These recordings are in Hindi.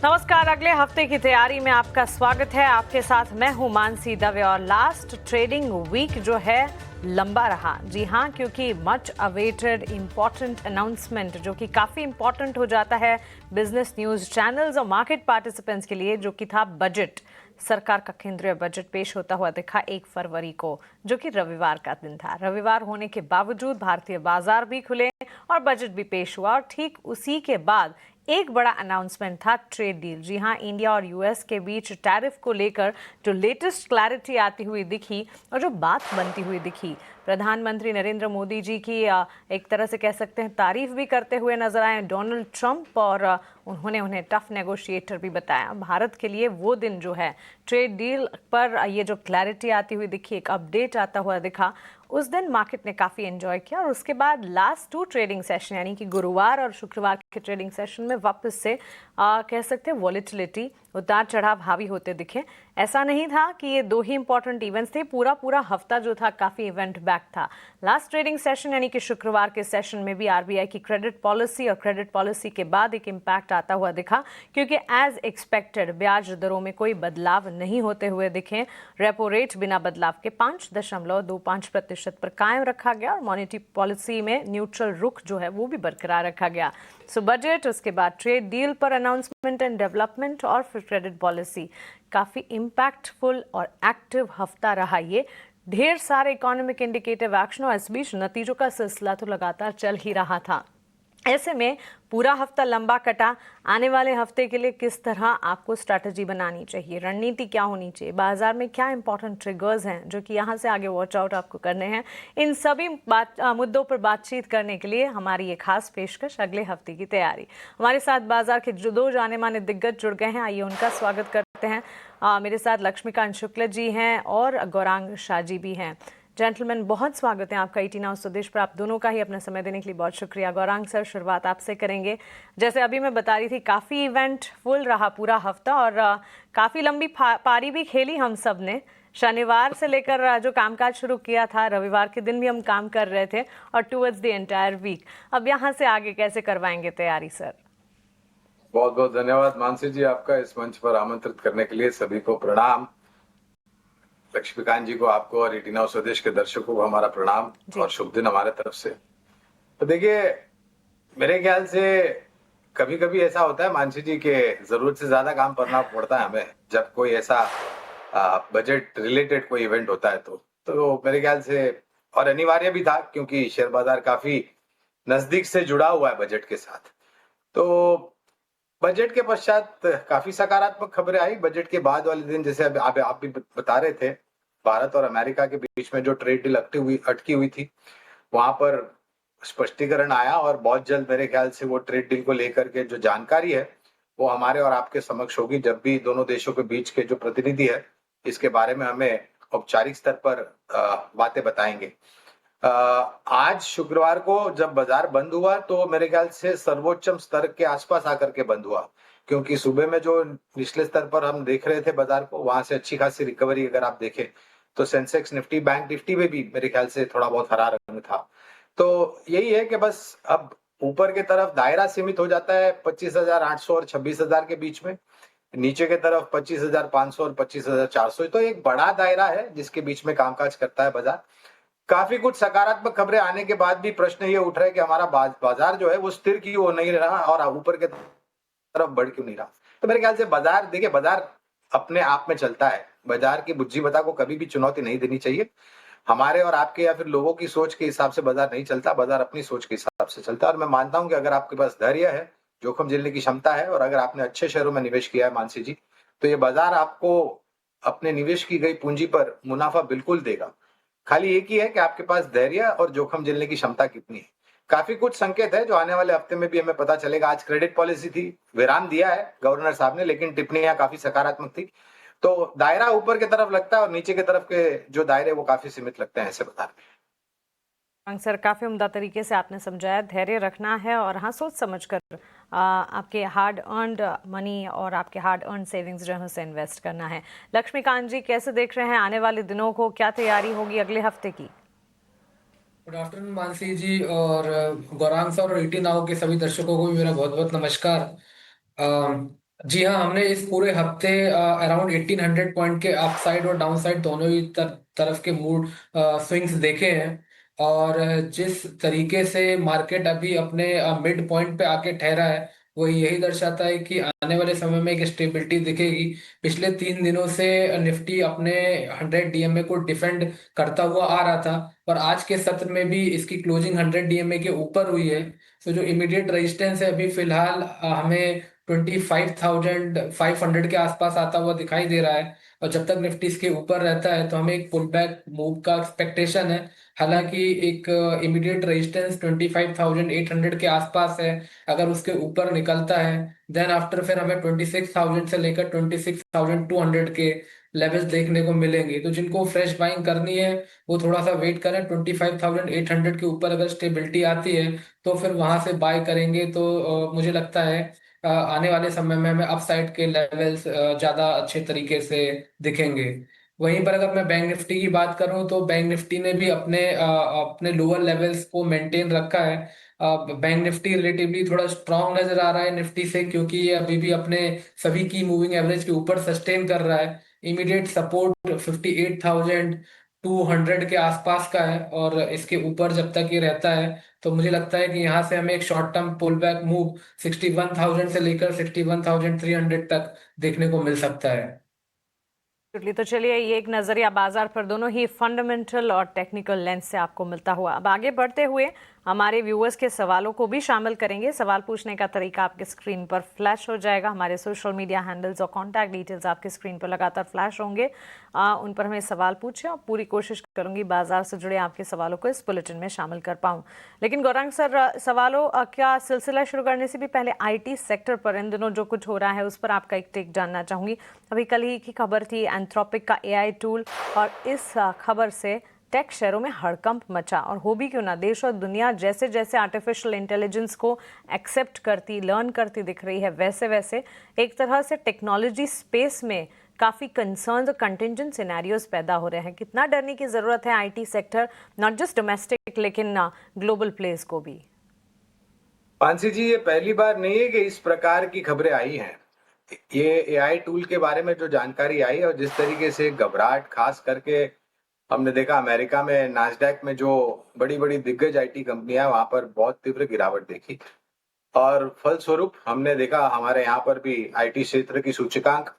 नमस्कार। अगले हफ्ते की तैयारी में आपका स्वागत है। आपके साथ मैं हूं मानसी दवे। और लास्ट ट्रेडिंग वीक जो है लंबा रहा। जी हां, क्योंकि मच अवेटेड इंपॉर्टेंट अनाउंसमेंट जो कि काफ़ी इंपॉर्टेंट हो जाता है बिजनेस न्यूज़ चैनल्स और मार्केट पार्टिसिपेंट्स के लिए, जो कि था बजट। सरकार का केंद्रीय बजट पेश होता हुआ दिखा 1 फरवरी को, जो कि रविवार का दिन था। रविवार होने के बावजूद भारतीय बाजार भी खुले और बजट भी पेश हुआ। और ठीक उसी के बाद एक बड़ा अनाउंसमेंट था ट्रेड डील। जी हां, इंडिया और यूएस के बीच टैरिफ को लेकर जो लेटेस्ट क्लैरिटी आती हुई दिखी और जो बात बनती हुई दिखी, प्रधानमंत्री नरेंद्र मोदी जी की एक तरह से कह सकते हैं तारीफ भी करते हुए नजर आए डोनाल्ड ट्रंप। और उन्होंने उन्हें टफ नेगोशिएटर भी बताया। भारत के लिए वो दिन जो है ट्रेड डील पर ये जो क्लैरिटी आती हुई दिखी, एक अपडेट आता हुआ दिखा, उस दिन मार्केट ने काफ़ी एंजॉय किया। और उसके बाद लास्ट 2 ट्रेडिंग सेशन यानी कि गुरुवार और शुक्रवार के ट्रेडिंग सेशन में वापस से कह सकते हैं वॉलेटिलिटी, उतार चढ़ाव हावी होते दिखे। ऐसा नहीं था कि ये 2 ही इंपॉर्टेंट इवेंट्स थे, पूरा हफ्ता जो था काफ़ी इवेंट बैक था। लास्ट ट्रेडिंग सेशन यानी कि शुक्रवार के सेशन में भी आरबीआई की क्रेडिट पॉलिसी और क्रेडिट पॉलिसी के बाद एक इम्पैक्ट आता हुआ दिखा, क्योंकि एज एक्सपेक्टेड ब्याज दरों में कोई बदलाव नहीं होते हुए दिखे। रेपो रेट बिना बदलाव के 5.25% पर कायम रखा गया और मॉनेटरी पॉलिसी में न्यूट्रल रुख जो है वो भी बरकरार रखा गया। सो बजट, उसके बाद ट्रेड डील पर अनाउंसमेंट एंड डेवलपमेंट और फिर क्रेडिट पॉलिसी, काफ़ी इम्पैक्टफुल और एक्टिव हफ्ता रहा ये। ढेर सारे इकोनॉमिक इंडिकेटिव एक्शन और इस बीच नतीजों का सिलसिला तो लगातार चल ही रहा था। ऐसे में पूरा हफ्ता लंबा कटा। आने वाले हफ्ते के लिए किस तरह आपको स्ट्रैटेजी बनानी चाहिए, रणनीति क्या होनी चाहिए, बाजार में क्या इंपॉर्टेंट ट्रिगर्स हैं जो कि यहाँ से आगे वॉच आउट आपको करने हैं, इन सभी मुद्दों पर बातचीत करने के लिए हमारी ये खास पेशकश अगले हफ्ते की तैयारी। हमारे साथ बाजार के जो 2 जाने माने दिग्गज जुड़ गए हैं, आइए उनका स्वागत करते हैं। मेरे साथ लक्ष्मीकांत शुक्ल जी हैं और गौरांग शाह जी भी हैं। जेंटलमैन, बहुत स्वागत है आपका ईटी नाउ स्वदेश पर। आप दोनों का ही अपना समय देने के लिए बहुत शुक्रिया। गौरांग सर, शुरुआत आपसे करेंगे। जैसे अभी मैं बता रही थी, काफ़ी इवेंट फुल रहा पूरा हफ्ता और काफ़ी लंबी पारी भी खेली हम सब ने। शनिवार से लेकर जो कामकाज शुरू किया था, रविवार के दिन भी हम काम कर रहे थे और टूवर्ड्स द एंटायर वीक। अब यहाँ से आगे कैसे करवाएंगे तैयारी सर? बहुत बहुत धन्यवाद मानसी जी, आपका इस मंच पर आमंत्रित करने के लिए। सभी को प्रणाम। लक्ष्मीकांत जी को, आपको और ईटी नाउ स्वदेश के दर्शकों को हमारा प्रणाम और शुभ दिन हमारे तरफ से। तो देखिए, मेरे ख्याल से कभी कभी ऐसा होता है मानसी जी के जरूरत से ज्यादा काम करना पड़ता है हमें, जब कोई ऐसा बजट रिलेटेड कोई इवेंट होता है तो मेरे ख्याल से, और अनिवार्य भी था क्योंकि शेयर बाजार काफी नजदीक से जुड़ा हुआ है बजट के साथ। तो बजट के पश्चात काफी सकारात्मक खबरें आई। बजट के बाद वाले दिन, जैसे आप भी बता रहे थे, भारत और अमेरिका के बीच में जो ट्रेड डील अटकी हुई थी, वहां पर स्पष्टीकरण आया और बहुत जल्द मेरे ख्याल से वो ट्रेड डील को लेकर के जो जानकारी है वो हमारे और आपके समक्ष होगी, जब भी दोनों देशों के बीच के जो प्रतिनिधि है इसके बारे में हमें औपचारिक स्तर पर बातें बताएंगे। आज शुक्रवार को जब बाजार बंद हुआ तो मेरे ख्याल से सर्वोच्चम स्तर के आसपास आकर के बंद हुआ, क्योंकि सुबह में जो निचले स्तर पर हम देख रहे थे बाजार को, वहां से अच्छी खासी रिकवरी अगर आप देखें तो सेंसेक्स, निफ्टी, बैंक निफ्टी में भी मेरे ख्याल से थोड़ा बहुत हरा रंग था। तो यही है कि बस अब ऊपर की तरफ दायरा सीमित हो जाता है 25,800 और 26,000 के बीच में, नीचे की तरफ 25,500 और 25,400। तो एक बड़ा दायरा है जिसके बीच में कामकाज करता है बाजार। काफी कुछ सकारात्मक खबरें आने के बाद भी प्रश्न ये उठ रहा है कि हमारा बाजार जो है वो स्थिर क्यों नहीं रहा और ऊपर के तरफ बढ़ क्यों नहीं रहा। तो मेरे ख्याल से बाजार, देखिए, बाजार अपने आप में चलता है। बाजार की बुद्धिमत्ता को कभी भी चुनौती नहीं देनी चाहिए। हमारे और आपके या फिर लोगों की सोच के हिसाब से बाजार नहीं चलता, बाजार अपनी सोच के हिसाब से चलता है। और मैं मानता हूं कि अगर आपके पास धैर्य है, जोखिम झेलने की क्षमता है, और अगर आपने अच्छे शेयरों में निवेश किया है मानसी जी, तो ये बाजार आपको अपने निवेश की गई पूंजी पर मुनाफा बिल्कुल देगा। खाली एक ही है कि आपके पास धैर्य और जोखिम झेलने की क्षमता कितनी है। काफी कुछ संकेत है जो आने वाले हफ्ते में भी हमें पता चलेगा। आज क्रेडिट पॉलिसी थी, विराम दिया है गवर्नर साहब ने, लेकिन टिप्पणियां काफी सकारात्मक थी। तो दायरा ऊपर की तरफ लगता है और नीचे की तरफ के जो दायरे वो काफी सीमित लगते हैं ऐसे बता। सर, काफ़ी उम्दा तरीके से आपने समझाया। धैर्य रखना है और हाँ, सोच समझ कर आपके हार्ड अर्नड मनी और आपके हार्ड अर्नड सेविंग्स जो है उसे इन्वेस्ट करना है। लक्ष्मीकांत जी, कैसे देख रहे हैं आने वाले दिनों को, क्या तैयारी होगी अगले हफ्ते की? गुड आफ्टरनून मानसी जी और गौरांग सर और ईटी नाउ के सभी दर्शकों को भी मेरा बहुत बहुत नमस्कार। जी हाँ, हमने इस पूरे हफ्ते अराउंड 1800 पॉइंट के अपसाइड और डाउनसाइड दोनों ही तरफ के मूड स्विंग्स देखे हैं। और जिस तरीके से मार्केट अभी अपने मिड पॉइंट पे आके ठहरा है, वो यही दर्शाता है कि आने वाले समय में एक स्टेबिलिटी दिखेगी। पिछले 3 दिनों से निफ्टी अपने 100 डीएमए को डिफेंड करता हुआ आ रहा था, और आज के सत्र में भी इसकी क्लोजिंग 100 डीएमए के ऊपर हुई है। तो जो इमीडिएट रेजिस्टेंस है अभी फिलहाल हमें 25,500 के आसपास आता हुआ दिखाई दे रहा है। और जब तक निफ्टी इसके ऊपर रहता है तो हमें एक पुल बैक मूव का एक्सपेक्टेशन है। हालांकि एक इमीडिएट रेजिस्टेंस 25,800 के आसपास है। अगर उसके ऊपर निकलता है, देन आफ्टर फिर हमें 26,000 से लेकर 26,200 के लेवल्स देखने को मिलेंगे। तो जिनको फ्रेश बाइंग करनी है वो थोड़ा सा वेट करें। 25,800 के ऊपर अगर स्टेबिलिटी आती है तो फिर वहां से बाय करेंगे। तो मुझे लगता है आने वाले समय में हमें अपसाइड के लेवल्स ज्यादा अच्छे तरीके से दिखेंगे। वहीं पर अगर मैं बैंक निफ्टी की बात करूं तो बैंक निफ्टी ने भी अपने लोअर लेवल्स को मेंटेन रखा है। बैंक निफ्टी रिलेटिवली थोड़ा स्ट्रांग नजर आ रहा है निफ्टी से, क्योंकि ये अभी भी अपने सभी की मूविंग एवरेज के ऊपर सस्टेन कर रहा है। इमीडिएट सपोर्ट 58,200 के आसपास का है, और इसके ऊपर जब तक ये रहता है तो मुझे लगता है कि यहाँ से हमें एक short term pull back move 61,000 से लेकर 61,300 तक देखने को मिल सकता है। तो चलिए, ये एक नजरिया बाजार पर दोनों ही फंडामेंटल और टेक्निकल लेंस से आपको मिलता हुआ। अब आगे बढ़ते हुए हमारे व्यूअर्स के सवालों को भी शामिल करेंगे। सवाल पूछने का तरीका आपके स्क्रीन पर फ्लैश हो जाएगा। हमारे सोशल मीडिया हैंडल्स और कॉन्टैक्ट डिटेल्स आपके स्क्रीन पर लगातार फ्लैश होंगे। उन पर हमें सवाल पूछें और पूरी कोशिश करूंगी बाजार से जुड़े आपके सवालों को इस बुलेटिन में शामिल कर पाऊं। लेकिन गौरांग सर, सवालों का सिलसिला शुरू करने से भी पहले आईटी सेक्टर पर इन दिनों जो कुछ हो रहा है उस पर आपका एक टेक जानना चाहूंगी। अभी कल ही की खबर थी एंथ्रोपिक का एआई टूल, और इस खबर से टेक शेयरों में हड़कंप मचा। और हो भी क्यों ना, देश और दुनिया जैसे जैसे आर्टिफिशियल इंटेलिजेंस को एक्सेप्ट करती, लर्न करती दिख रही है, वैसे वैसे एक तरह से टेक्नोलॉजी स्पेस में काफ़ी कंसर्न्स और कंटिंजेंट सिनेरियोज पैदा हो रहे हैं। कितना डरने की ज़रूरत है IT sector, not just domestic लेकिन ग्लोबल प्लेस को भी? मानसी जी, ये पहली बार नहीं है कि इस प्रकार की खबरें आई हैं। ये एआई टूल के बारे में जो जानकारी आई और जिस तरीके से घबराहट, खास करके हमने देखा अमेरिका में नास्डैक में जो बड़ी-बड़ी दिग्गज आईटी कंपनियां हैं, वहां पर बहुत तीव्र गिरावट देखी। और फलस्वरूप हमने देखा हमारे यहाँ पर भी आईटी क्षेत्र की सूचकांक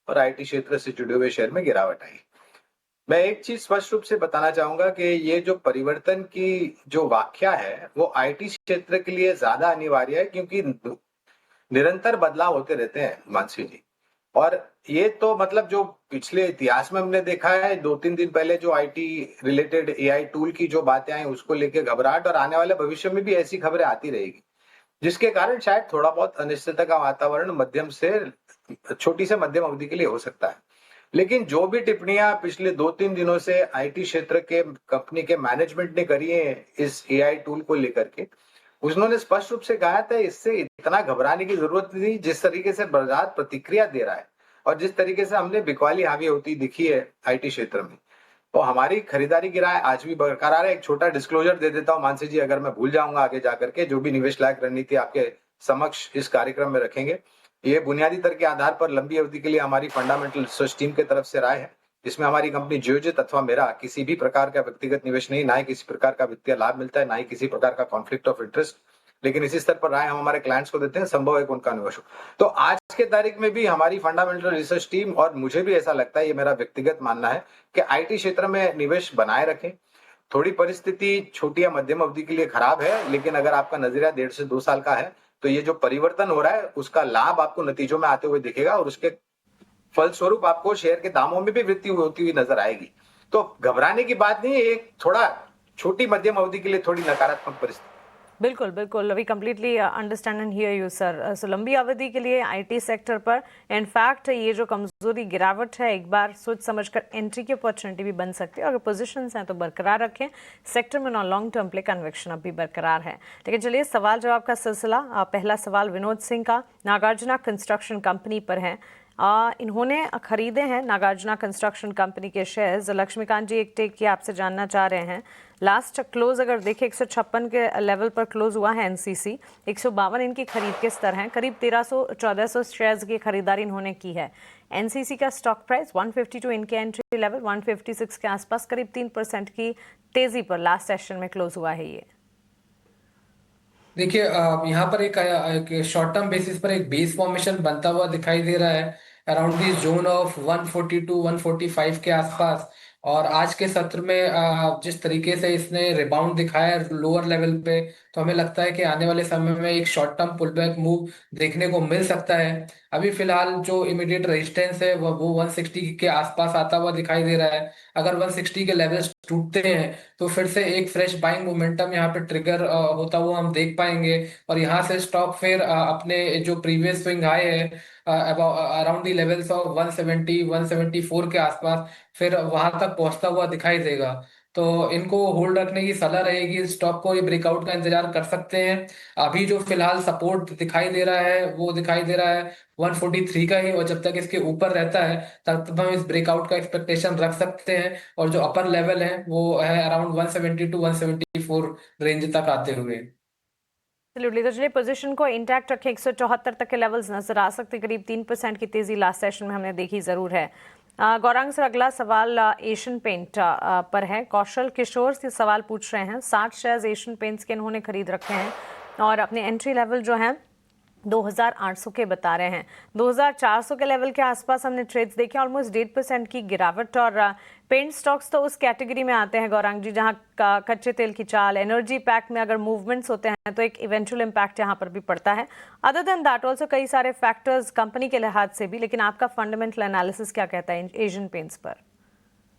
और आईटी क्षेत्र से जुड़े हुए शेयर में गिरावट आई। मैं एक चीज स्पष्ट रूप से बताना चाहूंगा कि ये जो परिवर्तन की जो व्याख्या है वो आईटी क्षेत्र के लिए ज्यादा अनिवार्य है, क्योंकि निरंतर बदलाव होते रहते हैं मानसी जी। और ये तो मतलब जो पिछले इतिहास में हमने देखा है, 2-3 दिन पहले जो आईटी रिलेटेड एआई टूल की जो बातें आई उसको लेके घबराहट, और आने वाले भविष्य में भी ऐसी खबरें आती रहेगी, जिसके कारण शायद थोड़ा बहुत अनिश्चितता का वातावरण मध्यम से छोटी से मध्यम अवधि के लिए हो सकता है। लेकिन जो भी टिप्पणियां पिछले 2-3 दिनों से आईटी क्षेत्र के कंपनी के मैनेजमेंट ने करी है इस एआई टूल को लेकर के, उन्होंने स्पष्ट रूप से कहा था इससे इतना घबराने की जरूरत नहीं। जिस तरीके से बाजार प्रतिक्रिया दे रहा है और जिस तरीके से हमने बिकवाली हावी होती दिखी है आईटी क्षेत्र में, तो हमारी खरीदारी की राय आज भी बरकरार है। एक छोटा डिस्क्लोजर दे देता हूं मानसी जी, अगर मैं भूल जाऊंगा आगे जाकर के, जो भी निवेश लायक रणनीति आपके समक्ष इस कार्यक्रम में रखेंगे, ये बुनियादी दर के आधार पर लंबी अवधि के लिए हमारी फंडामेंटल रिसर्च टीम की तरफ से राय है। इसमें हमारी कंपनी जियोजित अथवा मेरा किसी भी प्रकार का व्यक्तिगत निवेश नहीं, ना ही किसी प्रकार का वित्तीय लाभ मिलता है, ना ही किसी प्रकार का कॉन्फ्लिक्ट ऑफ इंटरेस्ट। लेकिन इसी स्तर पर राय हम हमारे क्लाइंट्स को देते हैं, संभव है कि उनका निवेश हो। तो आज के तारीख में भी हमारी फंडामेंटल रिसर्च टीम, और मुझे भी ऐसा लगता है, ये मेरा व्यक्तिगत मानना है कि आईटी क्षेत्र में निवेश बनाए रखें। थोड़ी परिस्थिति छोटी या मध्यम अवधि के लिए खराब है, लेकिन अगर आपका नजरिया 1.5 से 2 साल का है तो ये जो परिवर्तन हो रहा है उसका लाभ आपको नतीजों में आते हुए दिखेगा, और उसके फलस्वरूप आपको शेयर के दामों में भी वृद्धि होती हुई नजर आएगी। तो घबराने की बात नहीं है, एक थोड़ा छोटी मध्यम अवधि के लिए थोड़ी नकारात्मक परिस्थिति। बिल्कुल बिल्कुल, we completely understand and hear you sir. So लंबी अवधि के लिए आईटी सेक्टर पर इनफैक्ट ये जो कमजोरी, गिरावट है, एक बार सोच समझकर एंट्री की अपॉर्चुनिटी भी बन सकती है। अगर पोजीशंस हैं तो बरकरार रखें। सेक्टर में लॉन्ग टर्म प्ले कन्विक्शन अब भी बरकरार है। लेकिन चलिए, सवाल जवाब का सिलसिला। पहला सवाल विनोद सिंह का नागार्जुना कंस्ट्रक्शन कंपनी पर है। इन्होंने खरीदे हैं नागार्जुना कंस्ट्रक्शन कंपनी के शेयर्स। लक्ष्मीकांत जी एक टेक की आपसे जानना चाह रहे हैं, लास्ट क्लोज अगर देखें 156 के लेवल पर क्लोज हुआ है एनसीसी। 152 इनकी खरीद के स्तर हैं, करीब 1300-1400 शेयर्स की खरीदारी इन्होंने की है। एनसीसी का स्टॉक प्राइस 152 इनके एंट्री लेवल 156 के आसपास, करीब 3% की तेजी पर लास्ट सेशन में क्लोज हुआ है ये। देखिए यहाँ पर एक शॉर्ट टर्म बेसिस पर एक बेस फॉर्मेशन बनता हुआ दिखाई दे रहा है अराउंड दी जोन ऑफ 142 145 के आसपास। और आज के सत्र में जिस तरीके से इसने रिबाउंड दिखाया है लोअर लेवल पे, तो हमें लगता है कि आने वाले समय में एक शॉर्ट टर्म पुलबैक मूव देखने को मिल सकता है। अभी फिलहाल जो इमीडिएट रेजिस्टेंस है वो 160 के आसपास आता हुआ दिखाई दे रहा है। अगर 160 के लेवल्स टूटते हैं तो फिर से एक फ्रेश बाइंग मोमेंटम यहाँ पे ट्रिगर होता हुआ हम देख पाएंगे। और यहाँ से स्टॉक फिर अपने जो प्रीवियस स्विंग हाई है अराउंड दी लेवल्स ऑफ 170 174 के आसपास फिर वहां तक पहुंचता हुआ दिखाई देगा। तो इनको होल्ड रखने की सलाह रहेगी, स्टॉक को ये ब्रेकआउट का इंतजार कर सकते हैं। अभी जो फिलहाल सपोर्ट दिखाई दे रहा है वो दिखाई दे रहा है 143 का ही, और जब तक इसके ऊपर रहता है तब तक हम इस ब्रेकआउट का एक्सपेक्टेशन रख सकते हैं। और जो अपर लेवल है वो है अराउंड 170 टू 174 रेंज तक आते हुए। एब्सोल्युटली, तो चलिए पोजीशन को इंटैक्ट रखें। 174 तक के लेवल्स नजर आ सकते, करीब 3% की तेजी लास्ट सेशन में हमने देखी जरूर है। गौरांग सर, अगला सवाल एशियन पेंट पर है। कौशल किशोर से सवाल पूछ रहे हैं। 60 शेयर्स एशियन पेंट्स के इन्होंने खरीद रखे हैं और अपने एंट्री लेवल जो हैं 2800 के बता रहे हैं। 2400 के लेवल के आसपास हमने ट्रेड्स देखे, ऑलमोस्ट 1.5% की गिरावट। और पेंट स्टॉक्स तो उस कैटेगरी में आते हैं गौरांग जी जहां कच्चे तेल की चाल, एनर्जी पैक में अगर मूवमेंट्स होते हैं तो एक इवेंचुअल इम्पैक्ट यहां पर भी पड़ता है। अदर देन दैट ऑल्सो कई सारे फैक्टर्स कंपनी के लिहाज से भी, लेकिन आपका फंडामेंटल एनालिसिस क्या कहता है एशियन पेंट्स पर?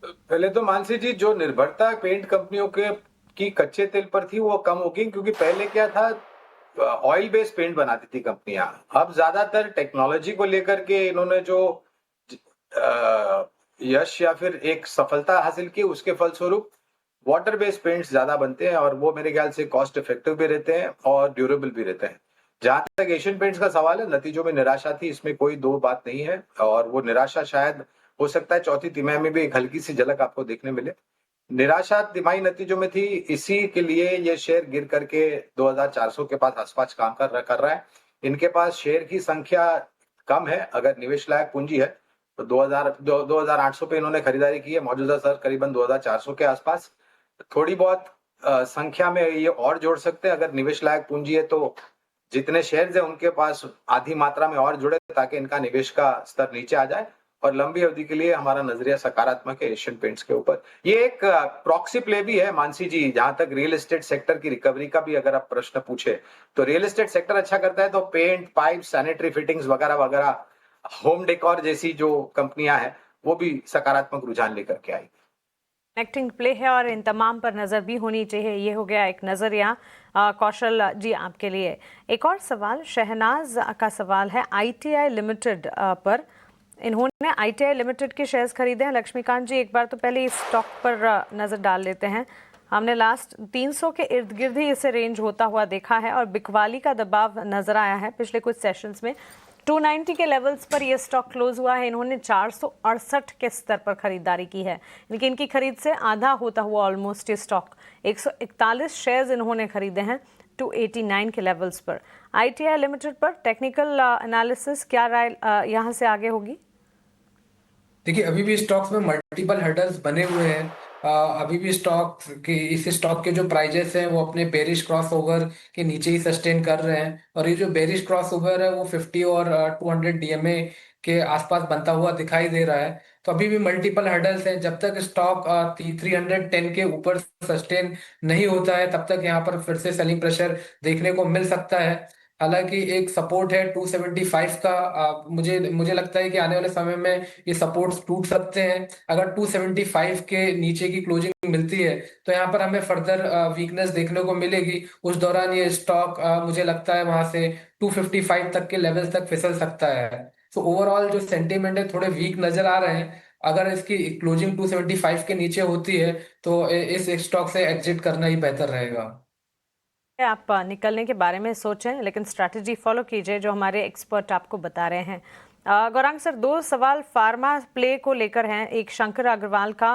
पहले तो मानसी जी, जो निर्भरता पेंट कंपनियों के की कच्चे तेल पर थी वो कम होगी, क्योंकि पहले क्या था, ऑयल बेस्ड पेंट बनाती थी कंपनियां। अब ज्यादातर टेक्नोलॉजी को लेकर के इन्होंने जो यश या फिर एक सफलता हासिल की, उसके फलस्वरूप वाटर बेस्ड पेंट्स ज्यादा बनते हैं और वो मेरे ख्याल से कॉस्ट इफेक्टिव भी रहते हैं और ड्यूरेबल भी रहते हैं। जहां तक एशियन पेंट्स का सवाल है, नतीजों में निराशा थी, इसमें कोई दो बात नहीं है। और वो निराशा शायद हो सकता है चौथी तिमाही में भी एक हल्की सी झलक आपको देखने मिले। निराशा तिमाही नतीजों में थी, इसी के लिए ये शेयर गिर करके 2400 के पास आसपास काम कर रहा है। इनके पास शेयर की संख्या कम है, अगर निवेश लायक पूंजी है तो 2800 पे इन्होंने खरीदारी की है। मौजूदा स्तर करीबन 2400 के आसपास। थोड़ी बहुत संख्या में ये और जोड़ सकते हैं, अगर निवेश लायक पूंजी है तो जितने शेयर्स है उनके पास आधी मात्रा में और जुड़े, ताकि इनका निवेश का स्तर नीचे आ जाए। और लंबी अवधि के लिए हमारा नजरिया सकारात्मक है एशियन पेंट्स के ऊपर। ये एक प्रॉक्सी प्ले भी है मानसी जी। जहां तक रियल एस्टेट सेक्टर की रिकवरी का भी अगर आप प्रश्न पूछे, तो रियल एस्टेट सेक्टर अच्छा करता है तो पेंट, पाइप, सैनिटरी फिटिंग्स वगैरह वगैरह, होम डेकोर जैसी जो कंपनियां हैं वो भी सकारात्मक रुझान लेकर के आई। कनेक्टिंग प्ले है और इन तमाम पर नज़र भी होनी चाहिए। ये हो गया एक नज़रिया कौशल जी आपके लिए। एक और सवाल शहनाज का सवाल है ITI लिमिटेड पर। इन्होंने ITI लिमिटेड के शेयर्स खरीदे हैं। लक्ष्मीकांत जी, एक बार तो पहले इस स्टॉक पर नज़र डाल लेते हैं। हमने लास्ट 300 के इर्द गिर्द ही इसे रेंज होता हुआ देखा है और बिकवाली का दबाव नजर आया है पिछले कुछ सेशंस में। 290 के लेवल्स पर यह स्टॉक क्लोज हुआ है। इन्होंने 468 के स्तर पर खरीदारी की है, लेकिन इनकी खरीद से आधा होता हुआ ऑलमोस्ट ये स्टॉक 141 शेयर्स इन्होंने खरीदे हैं 289 के लेवल्स पर। ITI लिमिटेड पर टेक्निकल एनालिसिस क्या राय यहाँ से आगे होगी? देखिए अभी भी स्टॉक्स में मल्टीपल हर्डल्स बने हुए हैं। अभी भी इस स्टॉक के जो प्राइजेस हैं वो अपने बेरिश क्रॉसओवर के नीचे ही सस्टेन कर रहे हैं। और ये जो बेरिश क्रॉसओवर है वो 50 और 200 DMA के आसपास बनता हुआ दिखाई दे रहा है। तो अभी भी मल्टीपल हर्डल्स हैं। जब तक स्टॉक 310 के ऊपर सस्टेन नहीं होता है तब तक यहाँ पर फिर से सेलिंग प्रेशर देखने को मिल सकता है। हालांकि एक सपोर्ट है 275 का। मुझे मुझे लगता है कि आने वाले समय में ये सपोर्ट्स टूट सकते हैं। अगर 275 के नीचे की क्लोजिंग मिलती है तो यहाँ पर हमें फर्दर वीकनेस देखने को मिलेगी। उस दौरान ये स्टॉक मुझे लगता है वहां से 255 तक के लेवल तक फिसल सकता है। तो ओवरऑल जो सेंटीमेंट है थोड़े वीक नजर आ रहे हैं। अगर इसकी क्लोजिंग 275 के नीचे होती है तो इस स्टॉक से एग्जिट करना ही बेहतर रहेगा। आप निकलने के बारे में सोचें, लेकिन स्ट्रैटेजी फॉलो कीजिए जो हमारे एक्सपर्ट आपको बता रहे हैं। गौरांग सर, दो सवाल फार्मा प्ले को लेकर हैं। एक शंकर अग्रवाल का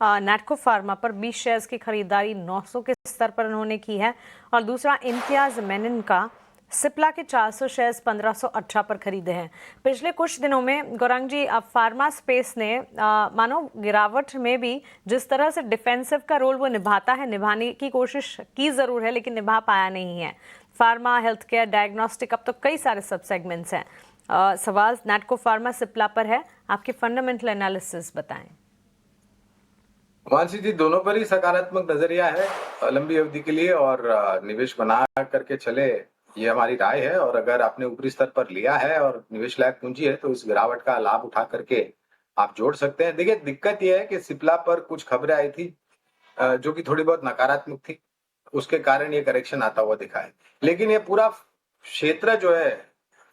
नैटको फार्मा पर 20 शेयर्स की खरीदारी 900 के स्तर पर उन्होंने की है। और दूसरा इम्तियाज मेनन का सिप्ला के 400 शेयर्स 1518 पर खरीदे हैं। पिछले कुछ दिनों में गौरांग जी, अब फार्मा स्पेस ने मानो गिरावट में भी जिस तरह से डिफेंसिव का रोल वो निभाता है, निभाने की कोशिश की जरूर है लेकिन निभा पाया नहीं है। फार्मा, हेल्थ केयर, डायग्नोस्टिक, अब तो कई सारे सब सेगमेंट्स हैं। सवाल नैटको फार्मा सिप्ला पर है, आपकी फंडामेंटल एनालिसिस बताएं। मानसी जी, दोनों पर ही सकारात्मक नजरिया है लंबी अवधि के लिए, और निवेश बना करके चले, ये हमारी राय है। और अगर आपने ऊपरी स्तर पर लिया है और निवेश लायक पूंजी है तो इस गिरावट का लाभ उठा करके आप जोड़ सकते हैं। देखिए, दिक्कत यह है कि सिप्ला पर कुछ खबरें आई थी जो कि थोड़ी बहुत नकारात्मक थी, उसके कारण ये करेक्शन आता हुआ दिखा है। लेकिन ये पूरा क्षेत्र जो है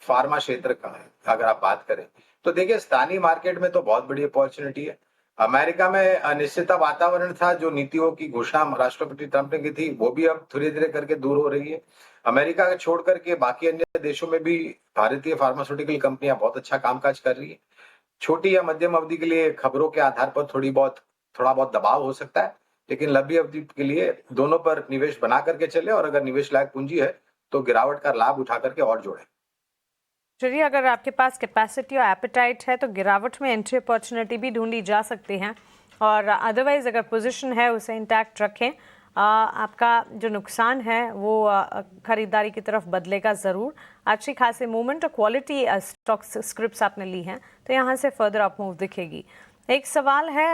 फार्मा क्षेत्र का है, अगर आप बात करें तो देखिए स्थानीय मार्केट में तो बहुत बड़ी अपॉर्चुनिटी है। अमेरिका में अनिश्चितता वातावरण था, जो नीतियों की घोषणा राष्ट्रपति ट्रंप ने की थी वो भी अब धीरे धीरे करके दूर हो रही है। अमेरिका को छोड़ करके बाकी अन्य देशों में भी भारतीय फार्मास्यूटिकल कंपनियां बहुत अच्छा कामकाज कर रही है। छोटी या मध्यम अवधि के लिए खबरों के आधार पर थोड़ा बहुत दबाव हो सकता है, लेकिन लंबी अवधि के लिए दोनों पर निवेश बना करके चले, और अगर निवेश लायक पूंजी है तो गिरावट का लाभ उठा करके और जोड़े। चलिए, अगर आपके पास कैपेसिटी और एपेटाइट है तो गिरावट में एंट्री अपॉर्चुनिटी भी ढूंढी जा सकती है, और अदरवाइज अगर पोजीशन है उसे इंटैक्ट रखें। आपका जो नुकसान है वो खरीदारी की तरफ बदलेगा ज़रूर। अच्छी खासी मूवमेंट और क्वालिटी स्टॉक स्क्रिप्ट्स आपने ली हैं तो यहाँ से फर्दर अप मूव दिखेगी। एक सवाल है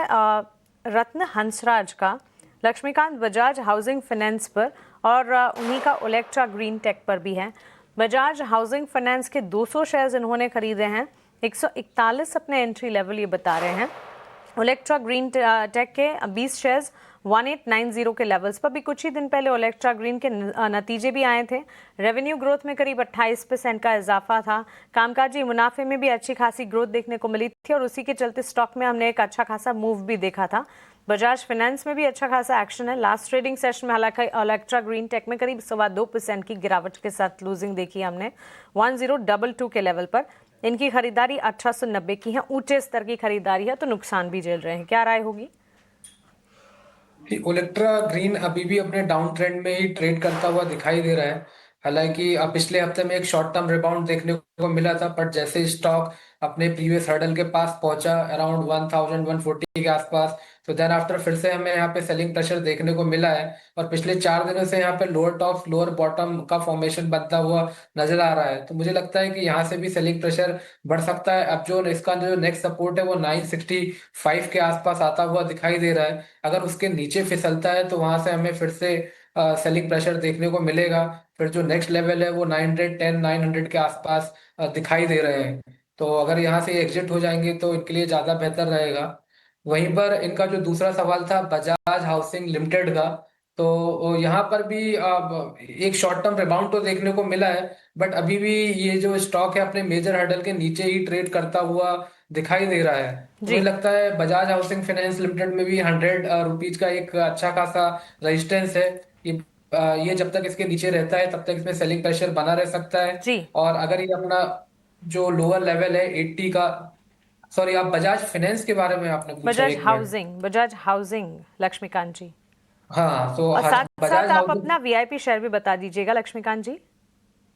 रत्न हंसराज का लक्ष्मीकांत बजाज हाउसिंग फाइनेंस पर, और उन्हीं का ओलेक्ट्रा ग्रीन टेक पर भी है। बजाज हाउसिंग फाइनेंस के 200 शेयर्स इन्होंने खरीदे हैं, 141 अपने एंट्री लेवल ये बता रहे हैं। ओलेक्ट्रा ग्रीन टेक के 20 शेयर्स 1890 के लेवल्स पर भी कुछ ही दिन पहले ओलेक्ट्रा ग्रीन के नतीजे भी आए थे। रेवेन्यू ग्रोथ में करीब 28% का इजाफा था। कामकाजी मुनाफे में भी अच्छी खासी ग्रोथ देखने को मिली थी, और उसी के चलते स्टॉक में हमने एक अच्छा खासा मूव भी देखा था। बजाज फाइनेंस में भी अच्छा खासा एक्शन है। लास्ट ट्रेडिंग सेशन में हालांकि ओलेक्ट्रा ग्रीन टेक में करीब 2.25% की गिरावट के साथ लूजिंग देखी हमने 1022 के लेवल पर। इनकी खरीदारी 1890 की है, ऊंचे स्तर की खरीदारी है तो नुकसान भी झेल रहे हैं। क्या राय होगी? ओलेक्ट्रा ग्रीन अभी भी अपने डाउन ट्रेंड में ही ट्रेड करता हुआ दिखाई दे रहा है। हालांकि अब पिछले हफ्ते में एक शॉर्ट टर्म रिबाउंड देखने को मिला था, पर जैसे स्टॉक अपने प्रीवियस हर्डल के पास पहुंचा अराउंड 1140 के आसपास, तो देन आफ्टर फिर से हमें यहाँ पे सेलिंग प्रेशर देखने को मिला है। और पिछले 4 दिनों से यहाँ पे लोअर टॉप लोअर बॉटम का फॉर्मेशन बनता हुआ नजर आ रहा है, तो मुझे लगता है कि यहाँ से भी सेलिंग प्रेशर बढ़ सकता है। अब जो इसका जो नेक्स्ट सपोर्ट है वो 965 के आसपास आता हुआ दिखाई दे रहा है। अगर उसके नीचे फिसलता है तो वहां से हमें फिर से सेलिंग प्रेशर देखने को मिलेगा। फिर जो नेक्स्ट लेवल है वो 910 900 के आसपास दिखाई दे रहे हैं। तो अगर यहाँ से एग्जिट हो जाएंगे तो इनके लिए ज्यादा बेहतर रहेगा। वहीं पर इनका जो दूसरा सवाल था बजाज हाउसिंग लिमिटेड का, तो यहाँ पर भी एक शॉर्ट टर्म रिबाउंड तो देखने को मिला है, बट अभी भी ये जो स्टॉक है अपने मेजर हर्डल के नीचे ही ट्रेड करता हुआ दिखाई दे रहा है। तो मुझे जी लगता है बजाज हाउसिंग फाइनेंस लिमिटेड में भी 100 रुपीज का एक अच्छा खासा रेजिस्टेंस है। ये ये जब तक इसके नीचे रहता है तब तक इसमें सेलिंग प्रेशर बना रह सकता है। जी। और अगर ये अपना जो लोअर लेवल है 80 का, सॉरी आप बजाज फाइनेंस के बारे में आपने पूछा, एक मिनट। बजाज हाउसिंग लक्ष्मीकांत जी। हाँ तो और साथ साथ बजाज आप हाउसिंग, अपना वीआईपी शेयर भी बता दीजिएगा लक्ष्मीकांत जी।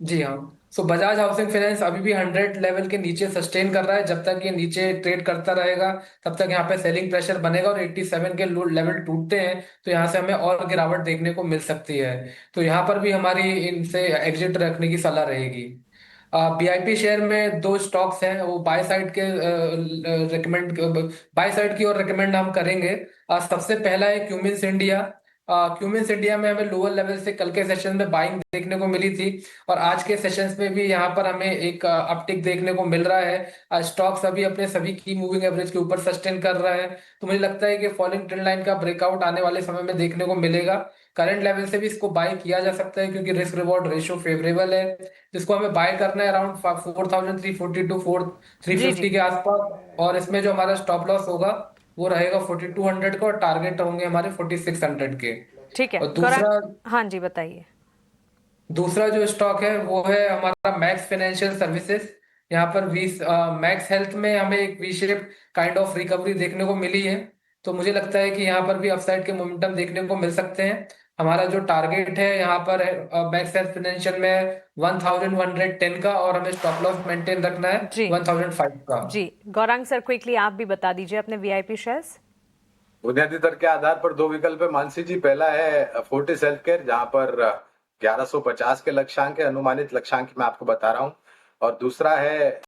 जी हाँ। सो बजाज हाउसिंग फाइनेंस अभी भी 100 लेवल के नीचे सस्टेन कर रहा है। जब तक ये नीचे ट्रेड करता रहेगा तब तक यहाँ पे सेलिंग प्रेशर बनेगा, और 87 के लेवल टूटते हैं तो यहाँ से हमें और गिरावट देखने को मिल सकती है। तो यहाँ पर भी हमारी इनसे एग्जिट रखने की सलाह रहेगी। बीआईपी शेयर में दो स्टॉक्स हैं, वो बाय साइड के रिकमेंड बाय साइड की ओर रिकमेंड हम करेंगे। सबसे पहला है क्यूमिंस इंडिया। क्यूमिंस इंडिया में हमें लोअर लेवल से कल के सेशन में बाइंग देखने को मिली थी, और आज के सेशंस में भी यहाँ पर हमें एक अपटिक देखने को मिल रहा है। स्टॉक्स अभी अपने सभी की मूविंग एवरेज के ऊपर सस्टेन कर रहा है, तो मुझे लगता है कि फॉलिंग ट्रेंड लाइन का ब्रेकआउट आने वाले समय में देखने को मिलेगा। करंट लेवल से भी इसको बाय किया जा सकता है क्योंकि रिस्क रिवॉर्ड रेशियो फेवरेबल है। जिसको हमें बाय करना है अराउंड 4340 टू जी 350 जी। के आसपास, और इसमें जो हमारा स्टॉप लॉस होगा वो रहेगा 4200 का, और टारगेट होंगे हमारे 4600 के। ठीक है और गौरव। दूसरा हाँ जी, बताइए। दूसरा जो स्टॉक है वो है हमारा मैक्स फाइनेंशियल सर्विसेज। यहाँ पर वी मैक्स हेल्थ में हमें एक V shape kind of recovery देखने को मिली है। तो मुझे लगता है कि यहाँ पर भी अपसाइड के मोमेंटम देखने को मिल सकते हैं। हमारा जो टारगेट है यहाँ पर बैंक सेल्फ फाइनेंशियल में 1110 का, और हमें स्टॉप लॉस मेंटेन रखना है जी 1005 का। जी गौरांग सर, क्विकली आप भी बता दीजिए अपने वीआईपी शेयर्स। बुनियादी दर के आधार पर दो विकल्प है मानसी जी। पहला है फोर्टिस हेल्थकेयर, जहां पर 1150 के लक्ष्यांक है, अनुमानित लक्ष्यांक मैं आपको बता रहा हूं। और दूसरा है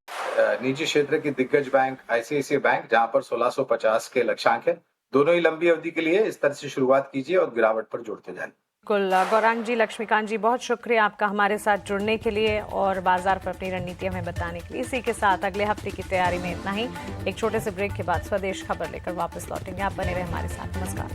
निजी क्षेत्र की दिग्गज बैंक आईसीआईसीआई बैंक, जहां पर 1650 के लक्ष्यांक है। दोनों ही लंबी अवधि के लिए इस तरह से शुरुआत कीजिए और गिरावट पर जोड़ते जाए। बिल्कुल गौरांग जी, लक्ष्मीकांत जी, बहुत शुक्रिया आपका हमारे साथ जुड़ने के लिए और बाजार पर अपनी रणनीति हमें बताने के लिए। इसी के साथ अगले हफ्ते की तैयारी में इतना ही। एक छोटे से ब्रेक के बाद स्वदेश खबर लेकर वापस लौटेंगे। आप बने रहे हमारे साथ। नमस्कार।